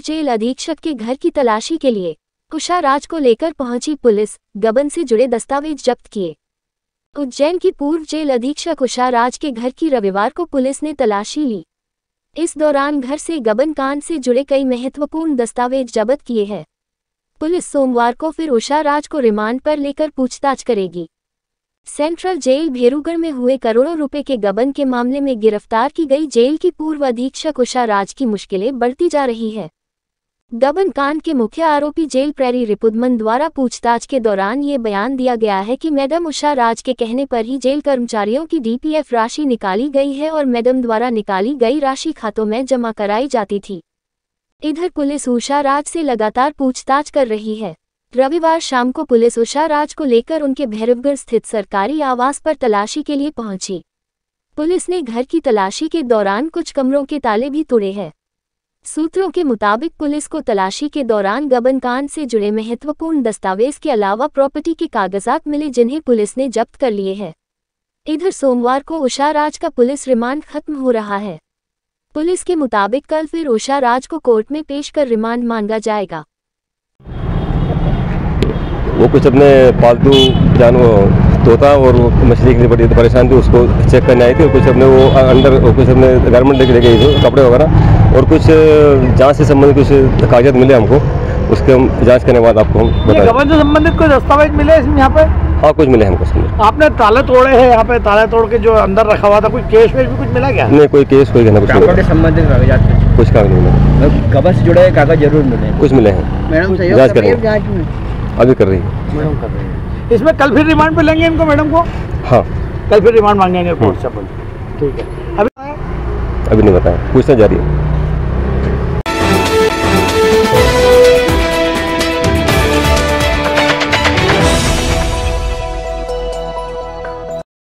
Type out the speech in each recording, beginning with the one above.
Jail अधीक्षक के घर की तलाशी के लिए उषा राज को लेकर पहुंची पुलिस, गबन से जुड़े दस्तावेज जब्त किए। उज्जैन की पूर्व जेल अधीक्षक उषा राज के घर की रविवार को पुलिस ने तलाशी ली। इस दौरान घर से गबन कांड से जुड़े कई महत्वपूर्ण दस्तावेज जब्त किए हैं। पुलिस सोमवार को फिर उषा राज को रिमांड पर लेकर पूछताछ करेगी। सेंट्रल जेल भेरूगढ़ में हुए करोड़ों रुपए के गबन के मामले में गिरफ्तार की गई जेल की पूर्व अधीक्षक उषा राज की मुश्किलें बढ़ती जा रही है। गबन कांड के मुख्य आरोपी जेल प्रैरी रिपुदमन द्वारा पूछताछ के दौरान ये बयान दिया गया है कि मैडम उषा राज के कहने पर ही जेल कर्मचारियों की डीपीएफ राशि निकाली गई है और मैडम द्वारा निकाली गई राशि खातों में जमा कराई जाती थी। इधर पुलिस उषा राज से लगातार पूछताछ कर रही है। रविवार शाम को पुलिस उषा राज को लेकर उनके भैरवगढ़ स्थित सरकारी आवास पर तलाशी के लिए पहुंची। पुलिस ने घर की तलाशी के दौरान कुछ कमरों के ताले भी तोड़े हैं। सूत्रों के मुताबिक पुलिस को तलाशी के दौरान गबन कांड से जुड़े महत्वपूर्ण दस्तावेज के अलावा प्रॉपर्टी के कागजात मिले, जिन्हें पुलिस ने जब्त कर लिए हैं। इधर सोमवार को उषा राज का पुलिस रिमांड खत्म हो रहा है। पुलिस के मुताबिक कल फिर उषा राज को कोर्ट में पेश कर रिमांड मांगा जाएगा। वो कुछ अपने पालतू जानवर तोता और मछली के लिए बड़ी परेशान थी, उसको चेक करने आई थी। और कुछ अपने वो अंडर कुछ अपने गारमेंट लेके गई थी, कपड़े वगैरह, और कुछ जांच से संबंधित कुछ कागजात मिले हमको। उसके हम जांच करने के बाद आपको हम बताएंगे। गबन से संबंधित कोई दस्तावेज मिले इसमें यहाँ पे? हाँ, कुछ मिले हमको। आपने ताले तोड़े हैं यहाँ पे, ताले तोड़ के जो अंदर रखा हुआ था, कुछ केस वेस भी कुछ मिला क्या? नहीं, कोई केस कोई कहना कुछ नहीं। संबंधित कागजात कुछ कागज नहीं मिले। गबन से जुड़े कागज जरूर मिले, कुछ मिले हैं। मैडम जांच कर रही है, अभी कर रही है मैडम कर रही है। इसमें कल फिर रिमांड पे लेंगे इनको, मैडम को? हाँ, कल फिर रिमांड मांगेंगे कोर्ट से। ठीक है, अभी नहीं बताया, पूछना जारी है।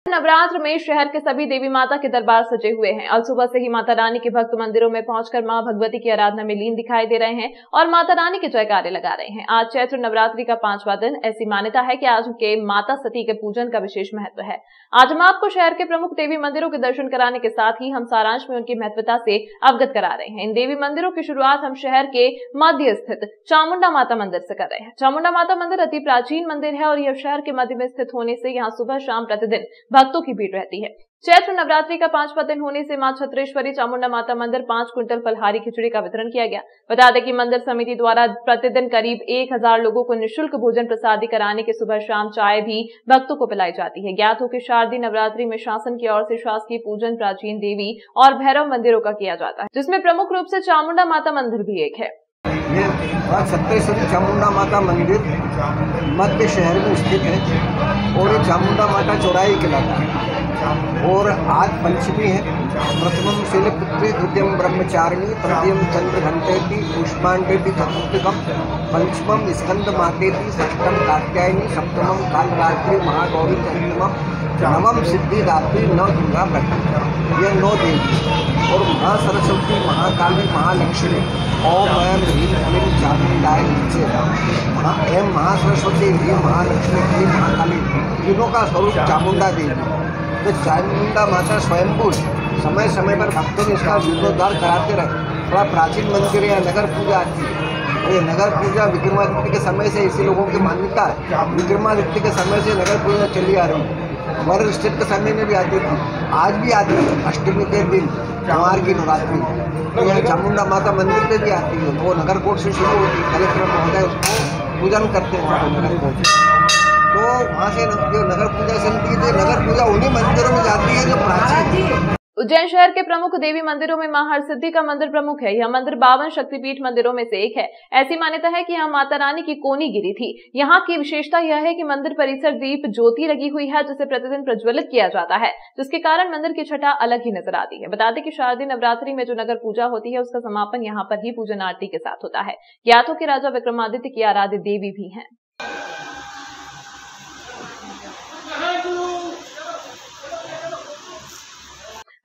नवरात्र में शहर के सभी देवी माता के दरबार सजे हुए हैं और सुबह से ही माता रानी के भक्त मंदिरों में पहुंचकर मां भगवती की आराधना में लीन दिखाई दे रहे हैं और माता रानी के जयकारे लगा रहे हैं। आज चैत्र नवरात्रि का 5वां दिन। ऐसी मान्यता है कि आज के माता सती के पूजन का विशेष महत्व है। आज हम आपको शहर के प्रमुख देवी मंदिरों के दर्शन कराने के साथ ही हम सारांश में उनकी महत्वता से अवगत करा रहे हैं। इन देवी मंदिरों की शुरुआत हम शहर के मध्य स्थित चामुंडा माता मंदिर से कर रहे हैं। चामुंडा माता मंदिर अति प्राचीन मंदिर है और यह शहर के मध्य में स्थित होने से यहाँ सुबह शाम प्रतिदिन भक्तों की भीड़ रहती है। चैत्र नवरात्रि का 5वां दिन होने से मां छत्रेश्वरी चामुंडा माता मंदिर 5 क्विंटल फलहारी खिचड़ी का वितरण किया गया। बता दें कि मंदिर समिति द्वारा प्रतिदिन करीब 1000 लोगों को निःशुल्क भोजन प्रसादी कराने के सुबह शाम चाय भी भक्तों को पिलाई जाती है। ज्ञात हो कि शारदीय नवरात्रि में शासन की ओर से शासकीय पूजन प्राचीन देवी और भैरव मंदिरों का किया जाता है, जिसमें प्रमुख रूप से चामुंडा माता मंदिर भी एक है। ये छत्रेश्वरी चामुंडा माता मंदिर मध्य शहर में स्थित है और ये चामुंडा माता चौराही कहलाता है। और आज पंचमी है। प्रथमम शैलपुत्री, द्वितीयम ब्रह्मचारिणी, तृतीयम चंद्र घंटेति, पुष्पांडेति चतुर्थकम, पंचमम स्कंद मातेति, षष्ठम कात्यायनी, सप्तमम कालरात्रि महागौरी चंद्रमम, नवम सिद्धिदात्री, नव दुर्गा प्रकट। ये 9 देवी और महासरस्वती, महाकाली, महालक्ष्मी, ओम ऐं ह्रीं क्लीं चामुंडाय नीचे एम महासरस्वती, ह्रीं महालक्ष्मी, क्लीं महाकाली, तीनों का स्वरूप चामुंडा देवी। तो चामुंडा माता स्वयंभू समय समय पर भक्तों ने इसका जीर्णोद्धार कराते रहे। बड़ा प्राचीन मंदिर है, नगर पूजा आती है। और ये नगर पूजा विक्रमादित्य के समय से इसी लोगों की मान्यता है। विक्रमादित्य के समय से नगर पूजा चली आ रही है। हमारे स्टेट के समय में भी आती थी, आज भी आती है। अष्टमी के दिन कुमार की नवरात्रि तो यहाँ चामुंडा माता मंदिर पे भी आती है। वो नगर कोट से शुरू होती है, कलेक्टर महोदय उसको पूजन करते हैं नगर कोट। तो वहाँ से जो नगर पूजा चलती है, नगर पूजा उन्हीं मंदिरों में जाती है जो प्राचीन। उज्जैन शहर के प्रमुख देवी मंदिरों में मां हरसिद्धि का मंदिर प्रमुख है। यह मंदिर 52 शक्तिपीठ मंदिरों में से एक है। ऐसी मान्यता है कि यहाँ माता रानी की कोनी गिरी थी। यहाँ की विशेषता यह है कि मंदिर परिसर दीप ज्योति लगी हुई है, जिसे प्रतिदिन प्रज्वलित किया जाता है, जिसके कारण मंदिर की छटा अलग ही नजर आती है। बता दें कि शारदीय नवरात्रि में जो नगर पूजा होती है, उसका समापन यहाँ पर ही पूजन आरती के साथ होता है। ज्ञात हो कि राजा विक्रमादित्य की आराध्य देवी भी है।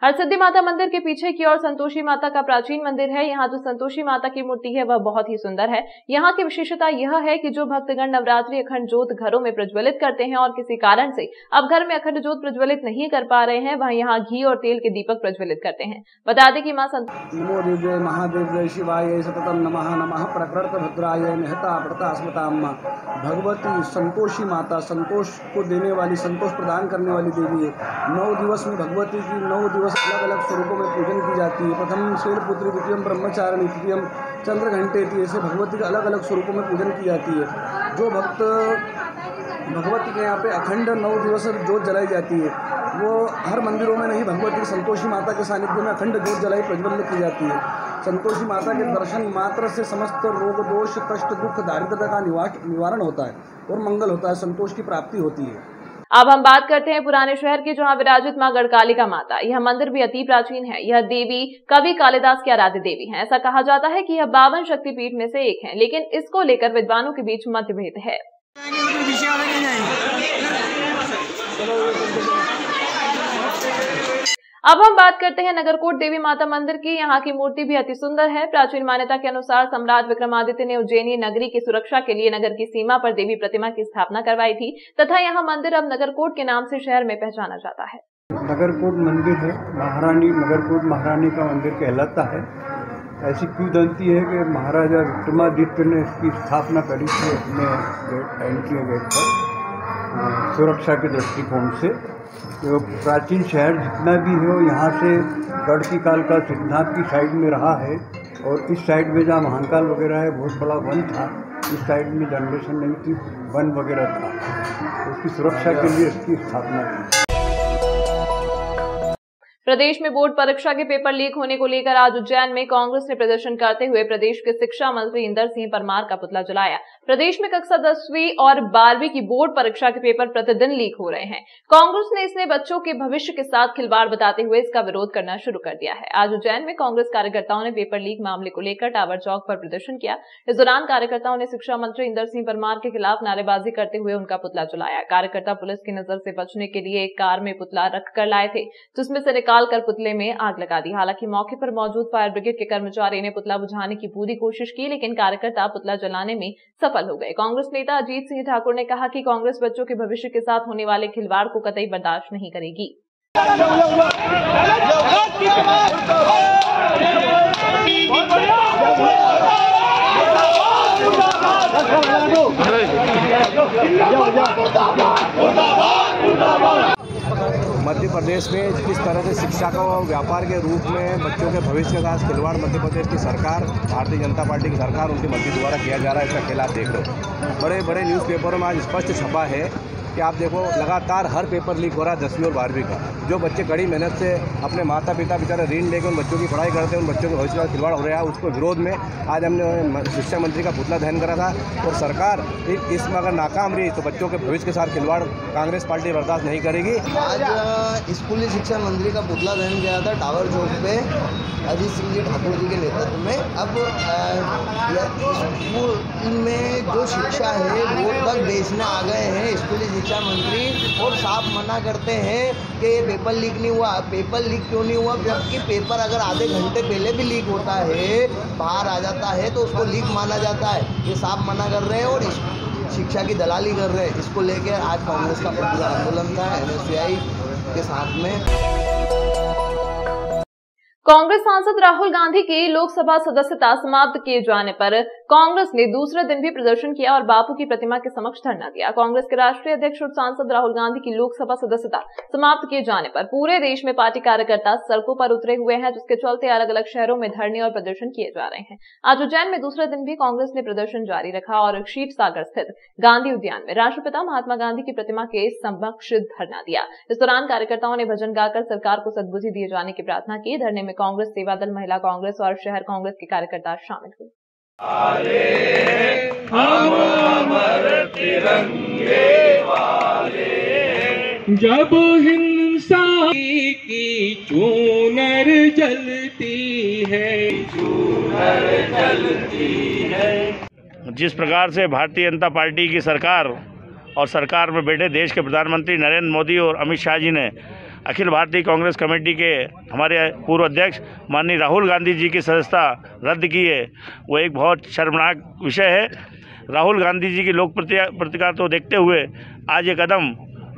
हरसिद्धि माता मंदिर के पीछे की ओर संतोषी माता का प्राचीन मंदिर है। यहाँ जो संतोषी माता की मूर्ति है वह बहुत ही सुंदर है। यहाँ की विशेषता यह है कि जो भक्तगण नवरात्रि अखंड ज्योत घरों में प्रज्वलित करते हैं और किसी कारण से अब घर में अखंड ज्योत प्रज्वलित नहीं कर पा रहे हैं, वह यहाँ घी और तेल के दीपक प्रज्वलित करते हैं। बता दें कि मां नमो देव्यै महादेव्यै शिवाय सततम नमः नमः प्रकृत भद्राय महता प्रता स्मताम भगवती संतोषी माता संतोष को देने वाली, संतोष प्रदान करने वाली देवी है। 9 दिवस में भगवती की 9 दिवस अलग अलग स्वरूपों में पूजन की जाती है। प्रथम शैलपुत्री, द्वितीयम ब्रह्मचारिणी, तृतीयम चंद्रघंटेति, ऐसे भगवती के अलग अलग स्वरूपों में पूजन की जाती है। जो भक्त भगवती के यहाँ पे अखंड 9 दिवस ज्योत जलाई जाती है, वो हर मंदिरों में नहीं, भगवती संतोषी माता के सानिध्य में अखंड ज्योत जलाई प्रज्वलित की जाती है। संतोषी माता के दर्शन मात्र से समस्त रोग दोष कष्ट दुख दारिद्र्यता का निवारण होता है और मंगल होता है, संतोष की प्राप्ति होती है। अब हम बात करते हैं पुराने शहर की, जहां विराजित मां गढ़कालिका माता। यह मंदिर भी अति प्राचीन है। यह देवी कवि कालिदास की आराध्य देवी है। ऐसा कहा जाता है कि यह 52 शक्तिपीठ में से एक है, लेकिन इसको लेकर विद्वानों के बीच मतभेद है। अब हम बात करते हैं नगरकोट देवी माता मंदिर की। यहाँ की मूर्ति भी अति सुंदर है। प्राचीन मान्यता के अनुसार सम्राट विक्रमादित्य ने उज्जैनी नगरी की सुरक्षा के लिए नगर की सीमा पर देवी प्रतिमा की स्थापना करवाई थी तथा यह मंदिर अब नगरकोट के नाम से शहर में पहचाना जाता है। नगरकोट मंदिर है, महारानी नगरकोट महारानी का मंदिर कहलाता है। ऐसी किंवदंती है कि महाराजा विक्रमादित्य ने इसकी स्थापना करी थी अपने एंट्री गेट पर सुरक्षा के दृष्टिकोण से। तो प्राचीन शहर जितना भी है वो यहाँ से गढ़ की काल का सिद्धनाथ की साइड में रहा है, और इस साइड में जहाँ महाकाल वगैरह है बहुत बड़ा वन था, इस साइड में जनरेशन नहीं थी, वन वगैरह था, उसकी सुरक्षा के लिए इसकी स्थापना की। प्रदेश में बोर्ड परीक्षा के पेपर लीक होने को लेकर आज उज्जैन में कांग्रेस ने प्रदर्शन करते हुए प्रदेश के शिक्षा मंत्री इंदर सिंह परमार का पुतला जलाया। प्रदेश में कक्षा 10वीं और 12वीं की बोर्ड परीक्षा के पेपर प्रतिदिन लीक हो रहे हैं। कांग्रेस ने इसने बच्चों के भविष्य के साथ खिलवाड़ बताते हुए इसका विरोध करना शुरू कर दिया है। आज उज्जैन में कांग्रेस कार्यकर्ताओं ने पेपर लीक मामले को लेकर टावर चौक पर प्रदर्शन किया। इस दौरान कार्यकर्ताओं ने शिक्षा मंत्री इंदर सिंह परमार के खिलाफ नारेबाजी करते हुए उनका पुतला जलाया। कार्यकर्ता पुलिस की नजर से बचने के लिए एक कार में पुतला रख कर लाए थे, जिसमें से निकालकर पुतले में आग लगा दी। हालांकि मौके पर मौजूद फायर ब्रिगेड के कर्मचारी ने पुतला बुझाने की पूरी कोशिश की, लेकिन कार्यकर्ता पुतला जलाने में सफल हो गए। कांग्रेस नेता अजीत सिंह ठाकुर ने कहा कि कांग्रेस बच्चों के भविष्य के साथ होने वाले खिलवाड़ को कतई बर्दाश्त नहीं करेगी। मध्य प्रदेश में किस तरह से शिक्षा को व्यापार के रूप में बच्चों के भविष्य के साथ खिलवाड़ मध्य प्रदेश की सरकार, भारतीय जनता पार्टी की सरकार, उनकी मंत्री द्वारा किया जा रहा है, इसका खेल आप देख रहे हो। बड़े बड़े न्यूज़पेपरों में आज स्पष्ट छपा है कि आप देखो लगातार हर पेपर लीक हो रहा है 10वीं और 12वीं का। जो बच्चे कड़ी मेहनत से अपने माता पिता बेचारे ऋण लेकर उन बच्चों की पढ़ाई करते हैं, उन बच्चों के भविष्य का खिलवाड़ हो रहा है, उसको विरोध में आज हमने शिक्षा मंत्री का पुतला दहन करा था। और सरकार इसमें अगर नाकाम रही तो बच्चों के भविष्य के साथ खिलवाड़ कांग्रेस पार्टी बर्दाश्त नहीं करेगी। आज स्कूली शिक्षा मंत्री का पुतला दहन किया था टावर चौक पे अजीत सिंह जी ठाकुर जी के नेतृत्व में। अब स्कूल में जो शिक्षा है वो तक बेचने आ गए हैं स्कूली शिक्षा मंत्री, और साफ मना करते हैं कि ये पेपर लीक नहीं हुआ। पेपर लीक क्यों नहीं हुआ? जबकि पेपर अगर आधे घंटे पहले भी लीक होता है, बाहर आ जाता है, तो उसको लीक माना जाता है। ये साफ मना कर रहे हैं और शिक्षा की दलाली कर रहे हैं। इसको लेकर आज कांग्रेस का पूरा आंदोलन था NSCI के साथ में। कांग्रेस सांसद राहुल गांधी की लोकसभा सदस्यता समाप्त किए जाने पर कांग्रेस ने दूसरे दिन भी प्रदर्शन किया और बापू की प्रतिमा के समक्ष धरना दिया। कांग्रेस के राष्ट्रीय अध्यक्ष और सांसद राहुल गांधी की लोकसभा सदस्यता समाप्त किए जाने पर पूरे देश में पार्टी कार्यकर्ता सड़कों पर उतरे हुए हैं, जिसके चलते अलग अलग शहरों में धरने और प्रदर्शन किए जा रहे हैं। आज उज्जैन में दूसरे दिन भी कांग्रेस ने प्रदर्शन जारी रखा और क्षीर सागर स्थित गांधी उद्यान में राष्ट्रपिता महात्मा गांधी की प्रतिमा के समक्ष धरना दिया। इस दौरान कार्यकर्ताओं ने भजन गाकर सरकार को सद्बुद्धि दिए जाने की प्रार्थना की। धरने में कांग्रेस, सेवा दल, महिला कांग्रेस और शहर कांग्रेस के कार्यकर्ता शामिल हुए। हम अमर तिरंगे वाले, जब हिंसा की चूनर जलती है, चूनर जलती है। जिस प्रकार से भारतीय जनता पार्टी की सरकार और सरकार में बैठे देश के प्रधानमंत्री नरेंद्र मोदी और अमित शाह जी ने अखिल भारतीय कांग्रेस कमेटी के हमारे पूर्व अध्यक्ष माननीय राहुल गांधी जी की सदस्यता रद्द की है, वो एक बहुत शर्मनाक विषय है। राहुल गांधी जी की लोकप्रियता को देखते हुए आज ये कदम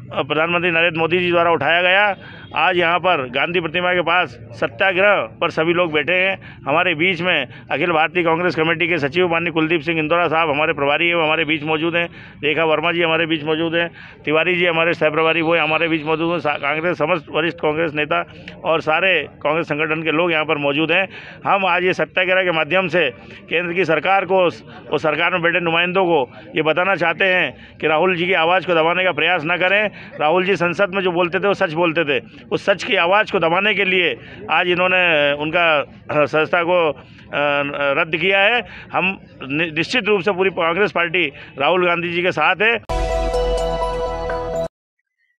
प्रधानमंत्री नरेंद्र मोदी जी द्वारा उठाया गया। आज यहाँ पर गांधी प्रतिमा के पास सत्याग्रह पर सभी लोग बैठे हैं। हमारे बीच में अखिल भारतीय कांग्रेस कमेटी के सचिव माननीय कुलदीप सिंह इंदौरा साहब हमारे प्रभारी हैं, वो हमारे बीच मौजूद हैं। रेखा वर्मा जी हमारे बीच मौजूद हैं। तिवारी जी हमारे सह प्रभारी वो हमारे बीच मौजूद हैं। कांग्रेस समस्त वरिष्ठ कांग्रेस नेता और सारे कांग्रेस संगठन के लोग यहाँ पर मौजूद हैं। हम आज ये सत्याग्रह के माध्यम से केंद्र की सरकार को और सरकार में बैठे नुमाइंदों को ये बताना चाहते हैं कि राहुल जी की आवाज़ को दबाने का प्रयास न करें। राहुल जी संसद में जो बोलते थे वो सच बोलते थे, उस सच की आवाज़ को दबाने के लिए आज इन्होंने उनका सदस्यता को रद्द किया है। हम निश्चित रूप से पूरी कांग्रेस पार्टी राहुल गांधी जी के साथ है।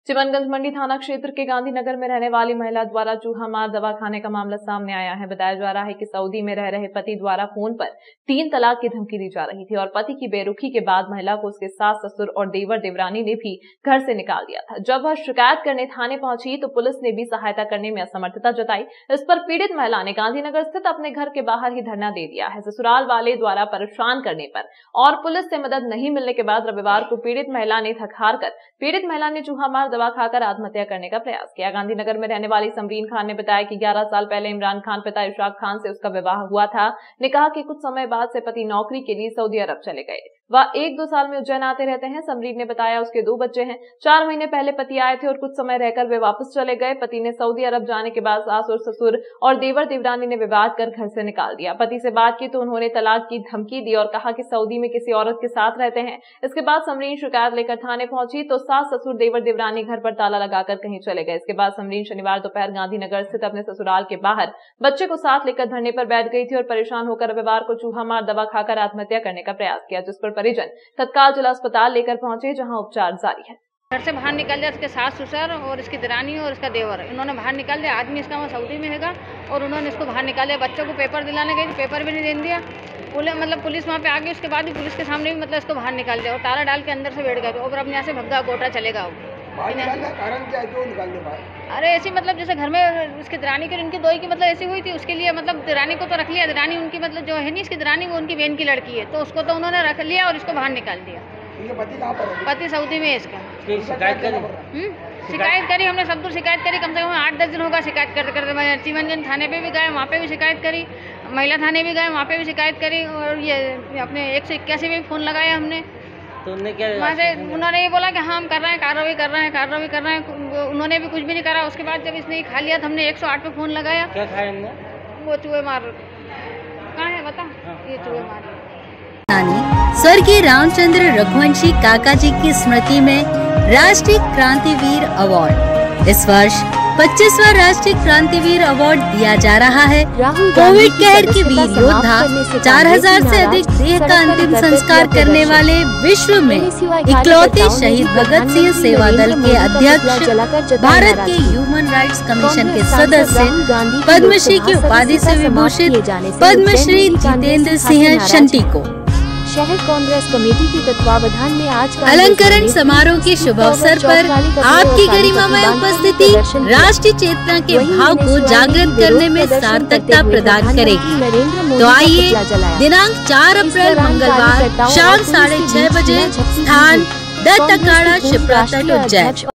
चिमनगंज मंडी थाना क्षेत्र के गांधीनगर में रहने वाली महिला द्वारा चूहा मार दवा खाने का मामला सामने आया है। बताया जा रहा है कि सऊदी में रह रहे पति द्वारा फोन पर 3 तलाक की धमकी दी जा रही थी और पति की बेरुखी के बाद महिला को उसके सास ससुर और देवर देवरानी ने भी घर से निकाल दिया था। जब वह शिकायत करने थाने पहुंची तो पुलिस ने भी सहायता करने में असमर्थता जताई। इस पर पीड़ित महिला ने गांधीनगर स्थित अपने घर के बाहर ही धरना दे दिया है। ससुराल वाले द्वारा परेशान करने पर और पुलिस से मदद नहीं मिलने के बाद रविवार को पीड़ित महिला ने थक हार कर पीड़ित महिला ने चूहा मार दवा खाकर आत्महत्या करने का प्रयास किया। गांधीनगर में रहने वाली समरीन खान ने बताया कि 11 साल पहले इमरान खान पिता इशराक खान से उसका विवाह हुआ था। ने कहा कि कुछ समय बाद से पति नौकरी के लिए सऊदी अरब चले गए। वह 1-2 साल में उज्जैन आते रहते हैं। समरीन ने बताया उसके 2 बच्चे हैं। 4 महीने पहले पति आए थे और कुछ समय रहकर वे वापस चले गए। पति ने सऊदी अरब जाने के बाद सास और ससुर और देवर देवरानी ने विवाद कर घर से निकाल दिया। पति से बात की तो उन्होंने तलाक की धमकी दी और कहा कि सऊदी में किसी औरत के साथ रहते हैं। इसके बाद समरीन शिकायत लेकर थाने पहुंची तो सास ससुर देवर देवरानी घर पर ताला लगाकर कहीं चले गए। इसके बाद समरीन शनिवार दोपहर गांधीनगर स्थित अपने ससुराल के बाहर बच्चे को साथ लेकर धरने पर बैठ गई थी और परेशान होकर रविवार को चूहा मार दवा खाकर आत्महत्या करने का प्रयास किया, जिस पर परिजन तत्काल जिला अस्पताल लेकर पहुंचे जहां उपचार जारी है। घर से बाहर निकल दिया इसके सास ससुर और इसकी दरानी और इसका देवर, इन्होंने बाहर निकाल दिया। आदमी इसका वहाँ सऊदी में हैगा और उन्होंने इसको बाहर निकाल दिया। बच्चों को पेपर दिलाने गई, पेपर भी नहीं देने दिया। पुलिस वहाँ पे आ गई। उसके बाद भी पुलिस के सामने भी इसको बाहर निकाल दिया और ताला डाल के अंदर से बैठ गए और अपने यहाँ से भगदा कोटा चलेगा। कारण क्या है क्यों निकालने पाए? अरे ऐसी जैसे घर में इसकी दरानी की इनकी दोई की ऐसी हुई थी, उसके लिए दरानी को तो रख लिया। दरानी उनकी जो है नहीं इसकी दरानी, वो उनकी बहन की लड़की है, तो उसको तो उन्होंने रख लिया और इसको बाहर निकाल दिया। पति कहाँ पर है? पति सऊदी में है इसका। शिकायत करी हमने, सब दूर शिकायत करी। कम से कम 8-10 दिन होगा शिकायत करते करते। चिमनगंज थाने पे भी गए, वहाँ पे भी शिकायत करी। महिला थाने भी गए, वहाँ पे भी शिकायत करी। और ये अपने 181 में भी फोन लगाया हमने। तो वहाँ से उन्होंने ये बोला कि हाँ हम कर रहे हैं, कार्रवाई कर रहे हैं। उन्होंने भी कुछ भी नहीं करा। उसके बाद जब इसने खा लिया तो हमने 108 पे फोन लगाया। क्या खाया इनने? वो चूहे मार। कहाँ है बता? ये चूहे मार। स्वर्गीय रामचंद्र रघुवंशी काका जी की स्मृति में राष्ट्रीय क्रांतिवीर अवार्ड इस वर्ष 25वां राष्ट्रीय क्रांतिवीर अवार्ड दिया जा रहा है। कोविड कहर के वीर योद्धा 4000 से अधिक देह का अंतिम संस्कार करने वाले विश्व में इकलौते शहीद भगत सिंह सेवा दल के अध्यक्ष, भारत के ह्यूमन राइट्स कमीशन के सदस्य, पद्मश्री की उपाधि से विभूषित पद्मश्री जितेंद्र सिंह शंटी को शहर कांग्रेस कमेटी के तत्वावधान में आज अलंकरण समारोह के शुभ अवसर पर आपकी गरिमामय उपस्थिति राष्ट्रीय चेतना के भाव को जागृत करने में सार्थकता प्रदान करेगी। तो आइए दिनांक 4 अप्रैल मंगलवार शाम 6:30 बजे, स्थान दत्त अखाड़ा शिप्रा तट उज्जैन।